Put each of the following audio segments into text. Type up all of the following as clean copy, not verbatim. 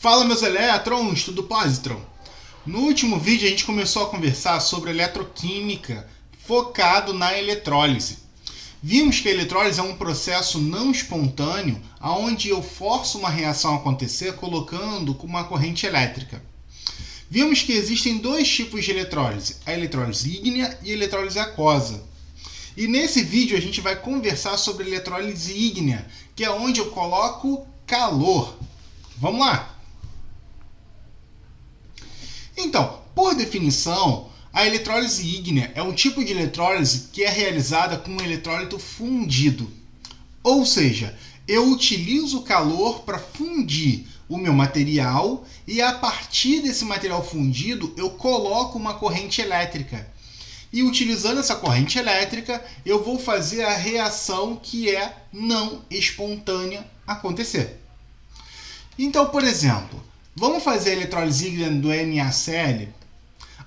Fala, meus elétrons, tudo positron? No último vídeo a gente começou a conversar sobre eletroquímica focado na eletrólise. Vimos que a eletrólise é um processo não espontâneo onde eu forço uma reação a acontecer colocando uma corrente elétrica. Vimos que existem dois tipos de eletrólise, a eletrólise ígnea e a eletrólise aquosa. E nesse vídeo a gente vai conversar sobre a eletrólise ígnea, que é onde eu coloco calor. Vamos lá! Então, por definição, a eletrólise ígnea é um tipo de eletrólise que é realizada com um eletrólito fundido. Ou seja, eu utilizo o calor para fundir o meu material e a partir desse material fundido eu coloco uma corrente elétrica. E utilizando essa corrente elétrica, eu vou fazer a reação que é não espontânea acontecer. Então, por exemplo, vamos fazer a eletrólise ígnea do NaCl?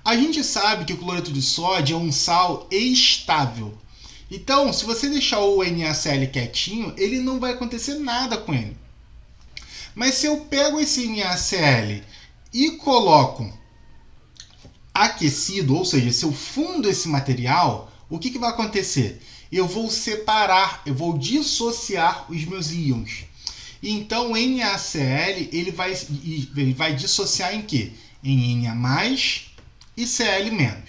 A gente sabe que o cloreto de sódio é um sal estável. Então, se você deixar o NaCl quietinho, ele não vai acontecer nada com ele. Mas se eu pego esse NaCl e coloco aquecido, ou seja, se eu fundo esse material, o que vai acontecer? Eu vou separar, eu vou dissociar os meus íons. Então, o NaCl ele vai dissociar em quê? Em Na+, e Cl-.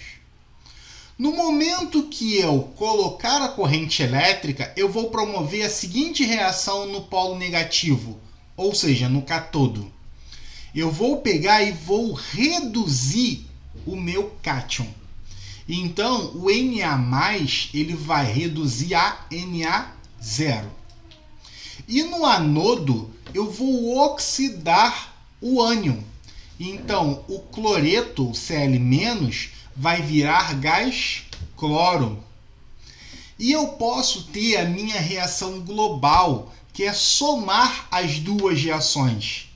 No momento que eu colocar a corrente elétrica, eu vou promover a seguinte reação no polo negativo, ou seja, no cátodo. Eu vou pegar e vou reduzir o meu cátion. Então, o Na+, ele vai reduzir a Na0. E no anodo, eu vou oxidar o ânion. Então, o cloreto, o Cl-, vai virar gás cloro. E eu posso ter a minha reação global, que é somar as duas reações.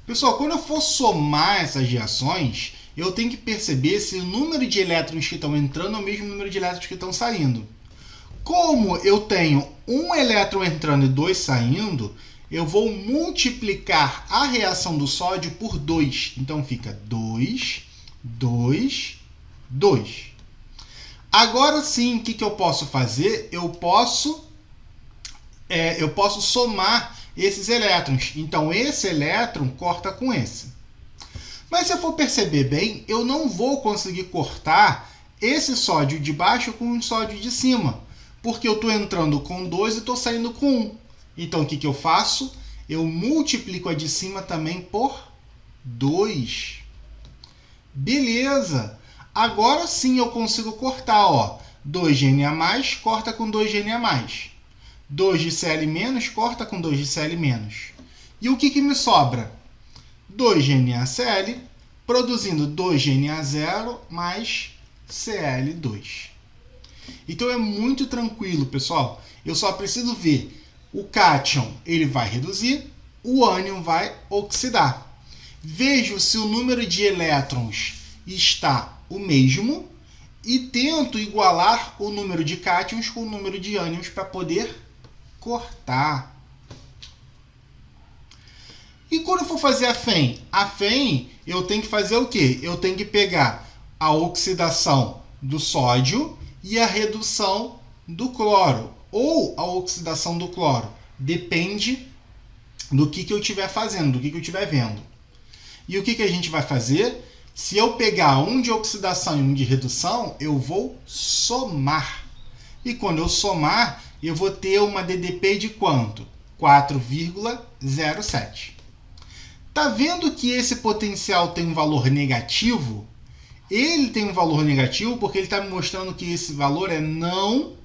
Pessoal, quando eu for somar essas reações, eu tenho que perceber se o número de elétrons que estão entrando é o mesmo número de elétrons que estão saindo. Como eu tenho um elétron entrando e dois saindo, eu vou multiplicar a reação do sódio por 2. Então fica 2, 2, 2. Agora sim, o que eu posso fazer? Eu posso somar esses elétrons. Então esse elétron corta com esse. Mas se eu for perceber bem, eu não vou conseguir cortar esse sódio de baixo com o sódio de cima. Porque eu estou entrando com 2 e estou saindo com 1. Então, o que eu faço? Eu multiplico a de cima também por 2. Beleza! Agora sim eu consigo cortar. Ó. 2 de Na+, corta com 2 de Na+. 2 de Cl- corta com 2 de Cl-. E o que me sobra? 2 de NaCl, produzindo 2 de Na0 mais Cl2. Então é muito tranquilo, pessoal. Eu só preciso ver o cátion, ele vai reduzir, o ânion vai oxidar. Vejo se o número de elétrons está o mesmo e tento igualar o número de cátions com o número de ânions para poder cortar. E quando eu for fazer a FEM eu tenho que fazer o quê? Eu tenho que pegar a oxidação do sódio e a redução do cloro, ou a oxidação do cloro. Depende do que eu estiver fazendo, do que eu estiver vendo. E o que a gente vai fazer? Se eu pegar um de oxidação e um de redução, eu vou somar. E quando eu somar, eu vou ter uma DDP de quanto? 4,07. Tá vendo que esse potencial tem um valor negativo? Ele tem um valor negativo porque ele está me mostrando que esse valor é não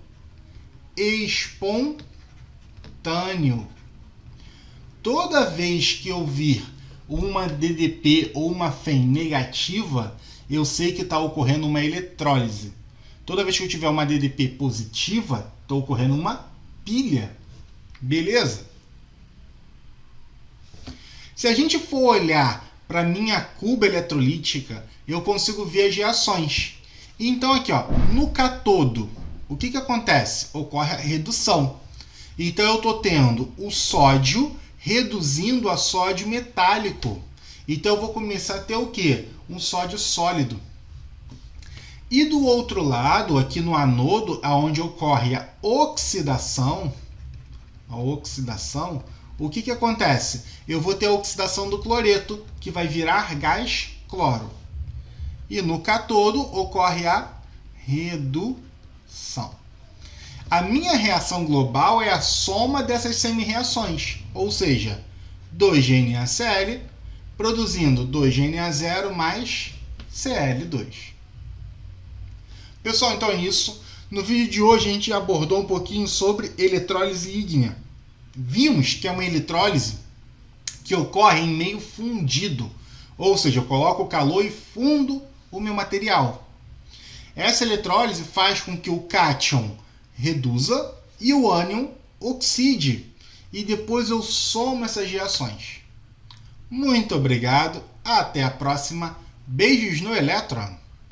espontâneo. Toda vez que eu vir uma DDP ou uma FEM negativa, eu sei que está ocorrendo uma eletrólise. Toda vez que eu tiver uma DDP positiva, está ocorrendo uma pilha. Beleza? Se a gente for olhar para a minha cuba eletrolítica, eu consigo ver as reações. Então aqui, ó, no cátodo, o que acontece? Ocorre a redução. Então eu estou tendo o sódio reduzindo a sódio metálico. Então eu vou começar a ter o quê? Um sódio sólido. E do outro lado, aqui no anodo, onde ocorre a oxidação, o que acontece? Eu vou ter a oxidação do cloreto, que vai virar gás cloro. E no cátodo ocorre a redução. A minha reação global é a soma dessas semi-reações, ou seja, 2GNaCl produzindo 2GNa0 mais Cl2. Pessoal, então é isso. No vídeo de hoje a gente abordou um pouquinho sobre eletrólise ígnea. Vimos que é uma eletrólise que ocorre em meio fundido, ou seja, eu coloco o calor e fundo o meu material. Essa eletrólise faz com que o cátion reduza e o ânion oxide, e depois eu somo essas reações. Muito obrigado, até a próxima. Beijos no elétron!